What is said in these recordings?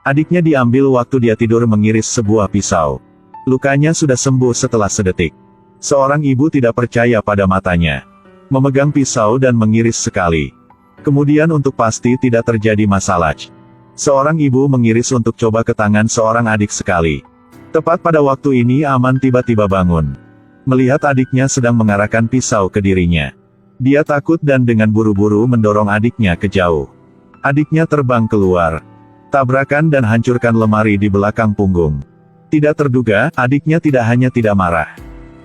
Adiknya diambil waktu dia tidur mengiris sebuah pisau. Lukanya sudah sembuh setelah sedetik. Seorang ibu tidak percaya pada matanya. Memegang pisau dan mengiris sekali. Kemudian untuk pasti tidak terjadi masalah, seorang ibu mengiris untuk coba ke tangan seorang adik sekali. Tepat pada waktu ini Aman tiba-tiba bangun. Melihat adiknya sedang mengarahkan pisau ke dirinya. Dia takut dan dengan buru-buru mendorong adiknya ke jauh. Adiknya terbang keluar. Tabrakan dan hancurkan lemari di belakang punggung. Tidak terduga, adiknya tidak hanya tidak marah.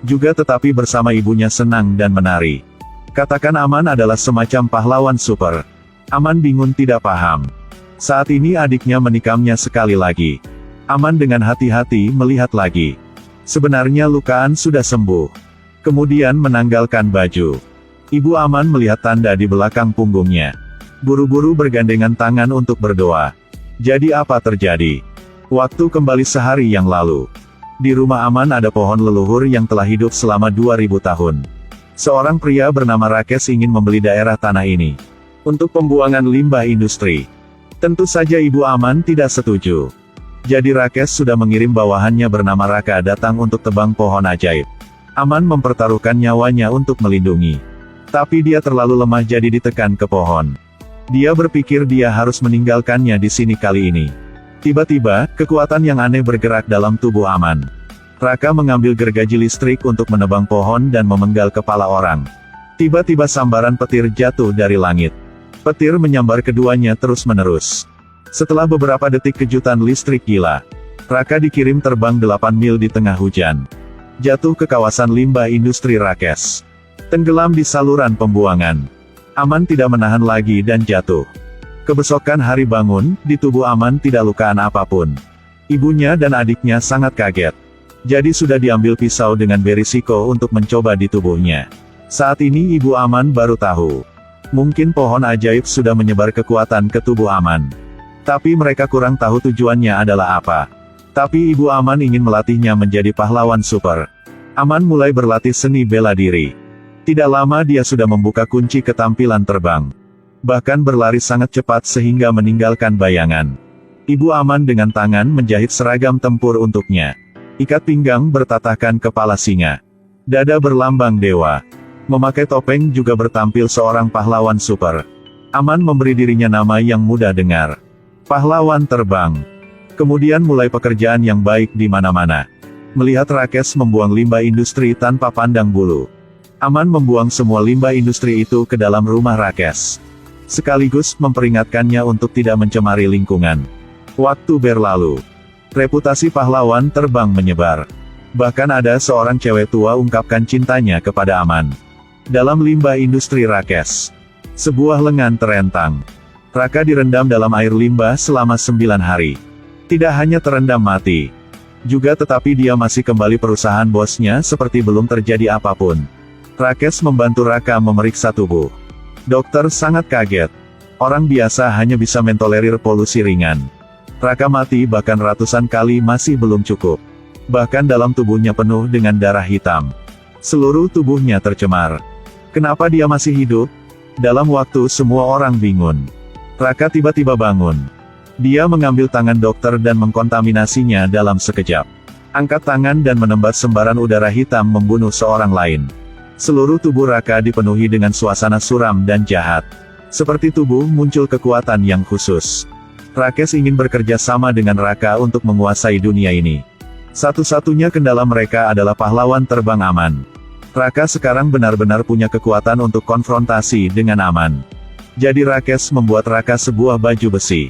Juga tetapi bersama ibunya senang dan menari. Katakan Aman adalah semacam pahlawan super. Aman bingung tidak paham. Saat ini adiknya menikamnya sekali lagi. Aman dengan hati-hati melihat lagi. Sebenarnya lukaan sudah sembuh. Kemudian menanggalkan baju. Ibu Aman melihat tanda di belakang punggungnya. Buru-buru bergandengan tangan untuk berdoa. Jadi apa terjadi? Waktu kembali sehari yang lalu. Di rumah Aman ada pohon leluhur yang telah hidup selama 2000 tahun. Seorang pria bernama Rakes ingin membeli daerah tanah ini. Untuk pembuangan limbah industri. Tentu saja ibu Aman tidak setuju. Jadi Rakes sudah mengirim bawahannya bernama Raka datang untuk tebang pohon ajaib. Aman mempertaruhkan nyawanya untuk melindungi. Tapi dia terlalu lemah jadi ditekan ke pohon. Dia berpikir dia harus meninggalkannya di sini kali ini. Tiba-tiba, kekuatan yang aneh bergerak dalam tubuh Aman. Raka mengambil gergaji listrik untuk menebang pohon dan memenggal kepala orang. Tiba-tiba sambaran petir jatuh dari langit. Petir menyambar keduanya terus-menerus. Setelah beberapa detik kejutan listrik gila. Raka dikirim terbang 8 mil di tengah hujan. Jatuh ke kawasan limbah industri Rakes. Tenggelam di saluran pembuangan. Aman tidak menahan lagi dan jatuh. Kebesokan hari bangun, di tubuh Aman tidak lukaan apapun. Ibunya dan adiknya sangat kaget. Jadi sudah diambil pisau dengan berisiko untuk mencoba di tubuhnya. Saat ini ibu Aman baru tahu. Mungkin pohon ajaib sudah menyebar kekuatan ke tubuh Aman. Tapi mereka kurang tahu tujuannya adalah apa. Tapi ibu Aman ingin melatihnya menjadi pahlawan super. Aman mulai berlatih seni bela diri. Tidak lama dia sudah membuka kunci ketampilan terbang. Bahkan berlari sangat cepat sehingga meninggalkan bayangan. Ibu Aman dengan tangan menjahit seragam tempur untuknya. Ikat pinggang bertatahkan kepala singa. Dada berlambang dewa. Memakai topeng juga bertampil seorang pahlawan super. Aman memberi dirinya nama yang mudah dengar. Pahlawan terbang. Kemudian mulai pekerjaan yang baik di mana-mana. Melihat Rakes membuang limbah industri tanpa pandang bulu. Aman membuang semua limbah industri itu ke dalam rumah Rakes. Sekaligus memperingatkannya untuk tidak mencemari lingkungan. Waktu berlalu. Reputasi pahlawan terbang menyebar. Bahkan ada seorang cewek tua ungkapkan cintanya kepada Aman. Dalam limbah industri Rakes. Sebuah lengan terentang. Raka direndam dalam air limbah selama 9 hari. Tidak hanya terendam mati. Juga tetapi dia masih kembali perusahaan bosnya seperti belum terjadi apapun. Rakes membantu Raka memeriksa tubuh. Dokter sangat kaget. Orang biasa hanya bisa mentolerir polusi ringan. Raka mati bahkan ratusan kali masih belum cukup. Bahkan dalam tubuhnya penuh dengan darah hitam. Seluruh tubuhnya tercemar. Kenapa dia masih hidup? Dalam waktu semua orang bingung. Raka tiba-tiba bangun. Dia mengambil tangan dokter dan mengkontaminasinya dalam sekejap. Angkat tangan dan menembat sembaran udara hitam membunuh seorang lain. Seluruh tubuh Raka dipenuhi dengan suasana suram dan jahat. Seperti tubuh muncul kekuatan yang khusus. Rakes ingin bekerja sama dengan Raka untuk menguasai dunia ini. Satu-satunya kendala mereka adalah pahlawan terbang Aman. Raka sekarang benar-benar punya kekuatan untuk konfrontasi dengan Aman. Jadi Rakes membuat Raka sebuah baju besi.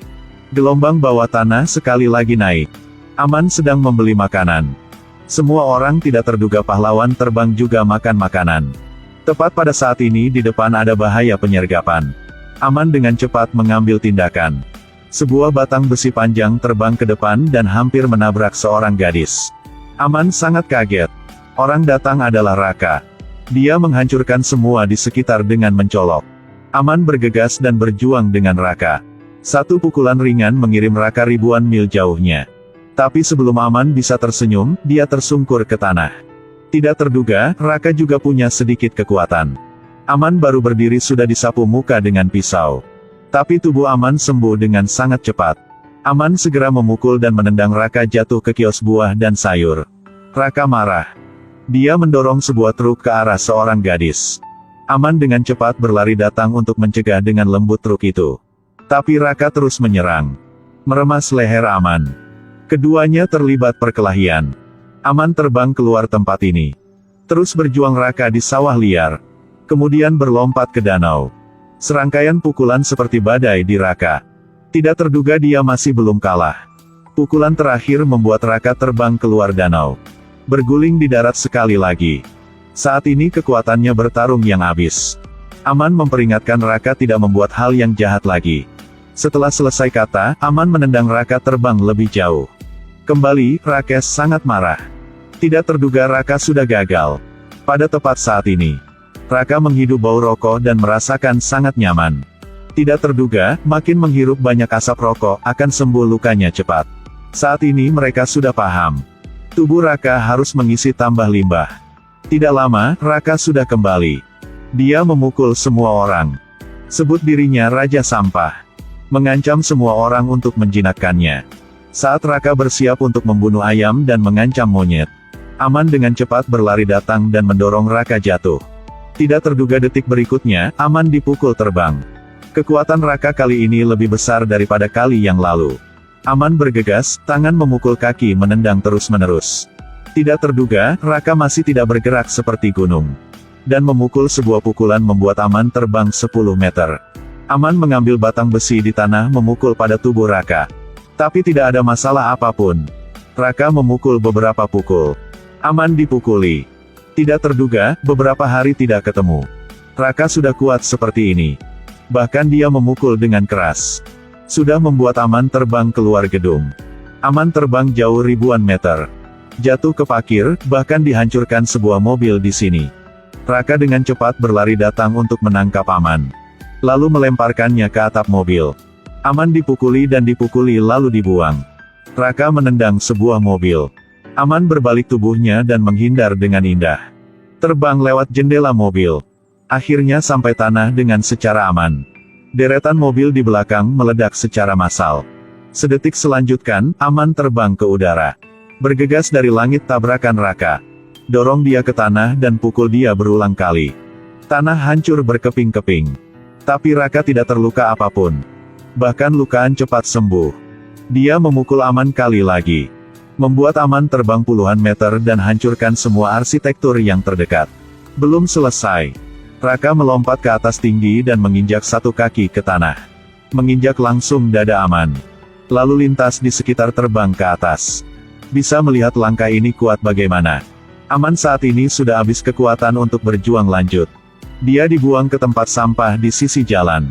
Gelombang bawah tanah sekali lagi naik. Aman sedang membeli makanan. Semua orang tidak terduga pahlawan terbang juga makan makanan. Tepat pada saat ini di depan ada bahaya penyergapan. Aman dengan cepat mengambil tindakan. Sebuah batang besi panjang terbang ke depan dan hampir menabrak seorang gadis. Aman sangat kaget. Orang datang adalah Raka. Dia menghancurkan semua di sekitar dengan mencolok. Aman bergegas dan berjuang dengan Raka. Satu pukulan ringan mengirim Raka ribuan mil jauhnya. Tapi sebelum Aman bisa tersenyum, dia tersungkur ke tanah. Tidak terduga, Raka juga punya sedikit kekuatan. Aman baru berdiri sudah disapu muka dengan pisau. Tapi tubuh Aman sembuh dengan sangat cepat. Aman segera memukul dan menendang Raka jatuh ke kios buah dan sayur. Raka marah. Dia mendorong sebuah truk ke arah seorang gadis. Aman dengan cepat berlari datang untuk mencegah dengan lembut truk itu. Tapi Raka terus menyerang. Meremas leher Aman. Keduanya terlibat perkelahian. Aman terbang keluar tempat ini. Terus berjuang Raka di sawah liar. Kemudian berlompat ke danau. Serangkaian pukulan seperti badai di Raka. Tidak terduga dia masih belum kalah. Pukulan terakhir membuat Raka terbang keluar danau. Berguling di darat sekali lagi. Saat ini kekuatannya bertarung yang habis. Aman memperingatkan Raka tidak membuat hal yang jahat lagi. Setelah selesai kata, Aman menendang Raka terbang lebih jauh. Kembali, Rakes sangat marah. Tidak terduga Raka sudah gagal. Pada tepat saat ini, Raka menghidup bau rokok dan merasakan sangat nyaman. Tidak terduga, makin menghirup banyak asap rokok, akan sembuh lukanya cepat. Saat ini mereka sudah paham. Tubuh Raka harus mengisi tambah limbah. Tidak lama, Raka sudah kembali. Dia memukul semua orang. Sebut dirinya Raja Sampah. Mengancam semua orang untuk menjinakkannya. Saat Raka bersiap untuk membunuh ayam dan mengancam monyet, Aman dengan cepat berlari datang dan mendorong Raka jatuh. Tidak terduga detik berikutnya, Aman dipukul terbang. Kekuatan Raka kali ini lebih besar daripada kali yang lalu. Aman bergegas, tangan memukul kaki menendang terus-menerus. Tidak terduga, Raka masih tidak bergerak seperti gunung. Dan memukul sebuah pukulan membuat Aman terbang 10 meter. Aman mengambil batang besi di tanah memukul pada tubuh Raka. Tapi tidak ada masalah apapun. Raka memukul beberapa pukul. Aman dipukuli. Tidak terduga, beberapa hari tidak ketemu. Raka sudah kuat seperti ini. Bahkan dia memukul dengan keras. Sudah membuat Aman terbang keluar gedung. Aman terbang jauh ribuan meter. Jatuh ke parkir, bahkan dihancurkan sebuah mobil di sini. Raka dengan cepat berlari datang untuk menangkap Aman. Lalu melemparkannya ke atap mobil. Aman dipukuli dan dipukuli lalu dibuang. Raka menendang sebuah mobil. Aman berbalik tubuhnya dan menghindar dengan indah. Terbang lewat jendela mobil. Akhirnya sampai tanah dengan secara aman. Deretan mobil di belakang meledak secara massal. Sedetik selanjutnya, Aman terbang ke udara. Bergegas dari langit tabrakan Raka. Dorong dia ke tanah dan pukul dia berulang kali. Tanah hancur berkeping-keping. Tapi Raka tidak terluka apapun. Bahkan lukaan cepat sembuh. Dia memukul Aman kali lagi. Membuat Aman terbang puluhan meter dan hancurkan semua arsitektur yang terdekat. Belum selesai. Raka melompat ke atas tinggi dan menginjak satu kaki ke tanah. Menginjak langsung dada Aman. Lalu lintas di sekitar terbang ke atas. Bisa melihat langkah ini kuat bagaimana. Aman saat ini sudah habis kekuatan untuk berjuang lanjut. Dia dibuang ke tempat sampah di sisi jalan.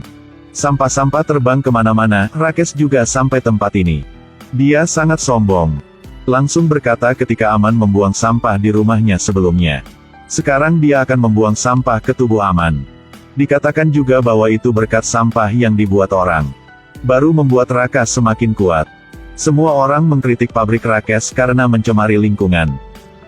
Sampah-sampah terbang kemana-mana, Rakes juga sampai tempat ini. Dia sangat sombong. Langsung berkata ketika Aman membuang sampah di rumahnya sebelumnya. Sekarang dia akan membuang sampah ke tubuh Aman. Dikatakan juga bahwa itu berkat sampah yang dibuat orang. Baru membuat Raka semakin kuat. Semua orang mengkritik pabrik Rakes karena mencemari lingkungan.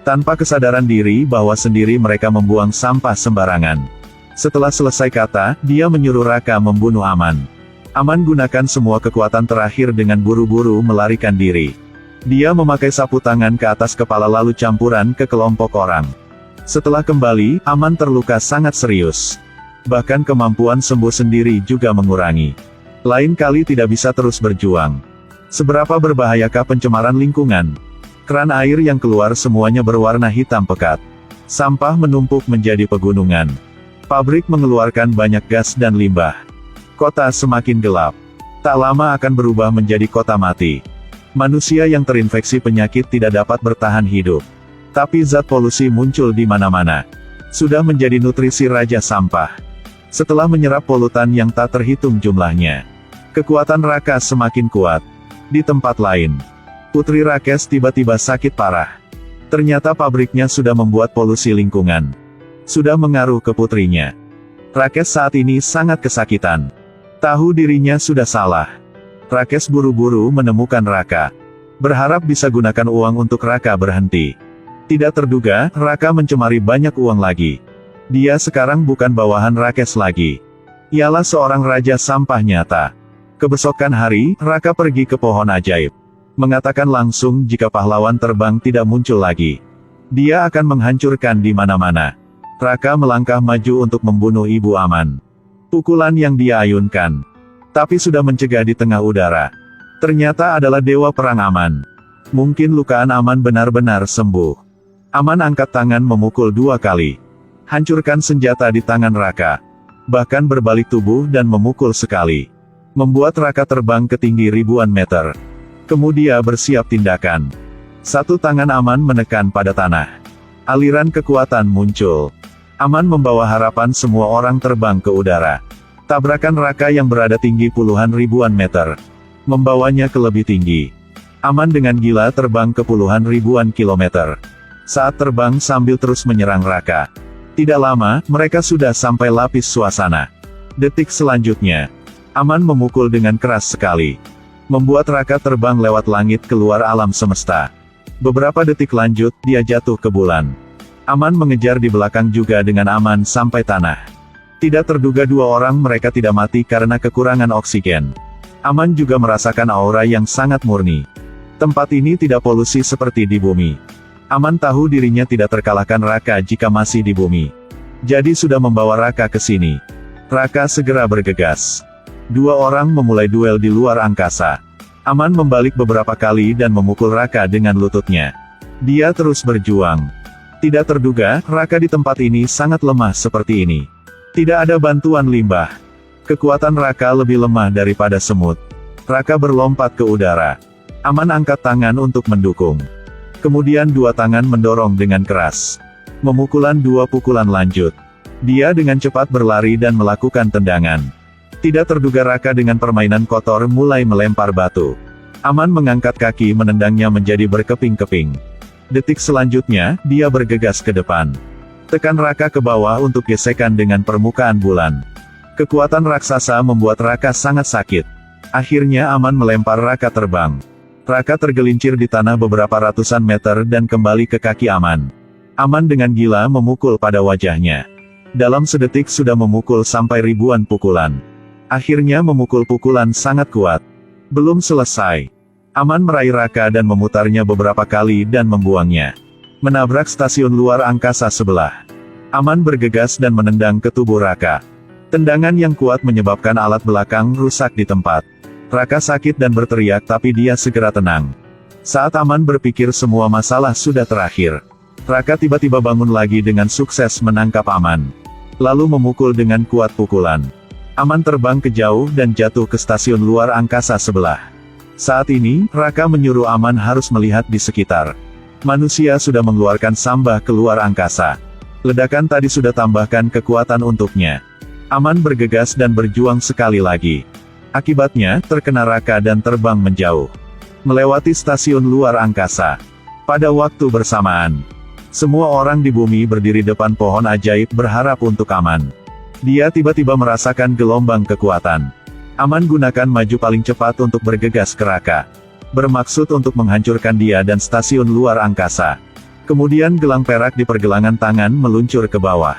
Tanpa kesadaran diri bahwa sendiri mereka membuang sampah sembarangan. Setelah selesai kata, dia menyuruh Raka membunuh Aman. Aman gunakan semua kekuatan terakhir dengan buru-buru melarikan diri. Dia memakai sapu tangan ke atas kepala lalu campuran ke kelompok orang. Setelah kembali, Aman terluka sangat serius. Bahkan kemampuan sembuh sendiri juga mengurangi. Lain kali tidak bisa terus berjuang. Seberapa berbahayakah pencemaran lingkungan? Keran air yang keluar semuanya berwarna hitam pekat. Sampah menumpuk menjadi pegunungan. Pabrik mengeluarkan banyak gas dan limbah. Kota semakin gelap. Tak lama akan berubah menjadi kota mati. Manusia yang terinfeksi penyakit tidak dapat bertahan hidup. Tapi zat polusi muncul di mana-mana. Sudah menjadi nutrisi Raja Sampah. Setelah menyerap polutan yang tak terhitung jumlahnya. Kekuatan Raka semakin kuat. Di tempat lain, Putri Rakes tiba-tiba sakit parah. Ternyata pabriknya sudah membuat polusi lingkungan. Sudah mengaruh ke putrinya. Rakes saat ini sangat kesakitan. Tahu dirinya sudah salah. Rakes buru-buru menemukan Raka. Berharap bisa gunakan uang untuk Raka berhenti. Tidak terduga, Raka mencemari banyak uang lagi. Dia sekarang bukan bawahan Rakes lagi. Ialah seorang Raja Sampah nyata. Kebesokan hari, Raka pergi ke pohon ajaib. Mengatakan langsung jika pahlawan terbang tidak muncul lagi, dia akan menghancurkan di mana-mana. Raka melangkah maju untuk membunuh Ibu Aman. Pukulan yang dia ayunkan, tapi sudah mencegah di tengah udara. Ternyata adalah Dewa Perang Aman. Mungkin lukaan Aman benar-benar sembuh. Aman angkat tangan memukul 2 kali. Hancurkan senjata di tangan Raka. Bahkan berbalik tubuh dan memukul sekali. Membuat Raka terbang ke tinggi ribuan meter. Kemudian bersiap tindakan. Satu tangan Aman menekan pada tanah. Aliran kekuatan muncul. Aman membawa harapan semua orang terbang ke udara. Tabrakan Raka yang berada tinggi puluhan ribuan meter, membawanya ke lebih tinggi. Aman dengan gila terbang ke puluhan ribuan kilometer. Saat terbang sambil terus menyerang Raka. Tidak lama, mereka sudah sampai lapis suasana. Detik selanjutnya, Aman memukul dengan keras sekali. Membuat Raka terbang lewat langit keluar alam semesta. Beberapa detik lanjut, dia jatuh ke bulan. Aman mengejar di belakang juga dengan aman sampai tanah. Tidak terduga 2 orang mereka tidak mati karena kekurangan oksigen. Aman juga merasakan aura yang sangat murni. Tempat ini tidak polusi seperti di bumi. Aman tahu dirinya tidak terkalahkan Raka jika masih di bumi. Jadi sudah membawa Raka ke sini. Raka segera bergegas. 2 orang memulai duel di luar angkasa. Aman membalik beberapa kali dan memukul Raka dengan lututnya. Dia terus berjuang. Tidak terduga, Raka di tempat ini sangat lemah seperti ini. Tidak ada bantuan limbah. Kekuatan Raka lebih lemah daripada semut. Raka berlompat ke udara. Aman angkat tangan untuk mendukung. Kemudian 2 tangan mendorong dengan keras. Memukulan 2 pukulan lanjut. Dia dengan cepat berlari dan melakukan tendangan. Tidak terduga Raka dengan permainan kotor mulai melempar batu. Aman mengangkat kaki menendangnya menjadi berkeping-keping. Detik selanjutnya, dia bergegas ke depan. Tekan Raka ke bawah untuk gesekan dengan permukaan bulan. Kekuatan raksasa membuat Raka sangat sakit. Akhirnya Aman melempar Raka terbang. Raka tergelincir di tanah beberapa ratusan meter dan kembali ke kaki Aman. Aman dengan gila memukul pada wajahnya. Dalam sedetik sudah memukul sampai ribuan pukulan. Akhirnya memukul pukulan sangat kuat. Belum selesai. Aman meraih Raka dan memutarnya beberapa kali dan membuangnya. Menabrak stasiun luar angkasa sebelah. Aman bergegas dan menendang ke tubuh Raka. Tendangan yang kuat menyebabkan alat belakang rusak di tempat. Raka sakit dan berteriak tapi dia segera tenang. Saat Aman berpikir semua masalah sudah terakhir, Raka tiba-tiba bangun lagi dengan sukses menangkap Aman. Lalu memukul dengan kuat pukulan. Aman terbang ke jauh dan jatuh ke stasiun luar angkasa sebelah. Saat ini, Raka menyuruh Aman harus melihat di sekitar. Manusia sudah mengeluarkan sambah keluar angkasa. Ledakan tadi sudah tambahkan kekuatan untuknya. Aman bergegas dan berjuang sekali lagi. Akibatnya, terkena Raka dan terbang menjauh. Melewati stasiun luar angkasa. Pada waktu bersamaan, semua orang di bumi berdiri depan pohon ajaib berharap untuk Aman. Dia tiba-tiba merasakan gelombang kekuatan. Aman gunakan maju paling cepat untuk bergegas ke Raka. Bermaksud untuk menghancurkan dia dan stasiun luar angkasa. Kemudian gelang perak di pergelangan tangan meluncur ke bawah.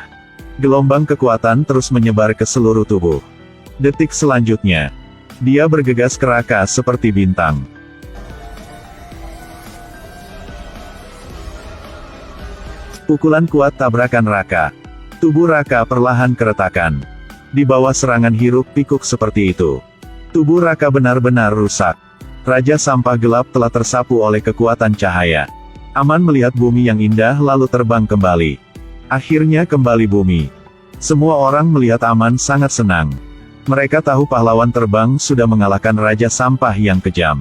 Gelombang kekuatan terus menyebar ke seluruh tubuh. Detik selanjutnya, dia bergegas ke Raka seperti bintang. Pukulan kuat tabrakan Raka. Tubuh Raka perlahan keretakan. Di bawah serangan hiruk pikuk seperti itu, tubuh Raka benar-benar rusak. Raja sampah gelap telah tersapu oleh kekuatan cahaya. Aman melihat bumi yang indah lalu terbang kembali. Akhirnya kembali bumi. Semua orang melihat Aman sangat senang. Mereka tahu pahlawan terbang sudah mengalahkan Raja sampah yang kejam.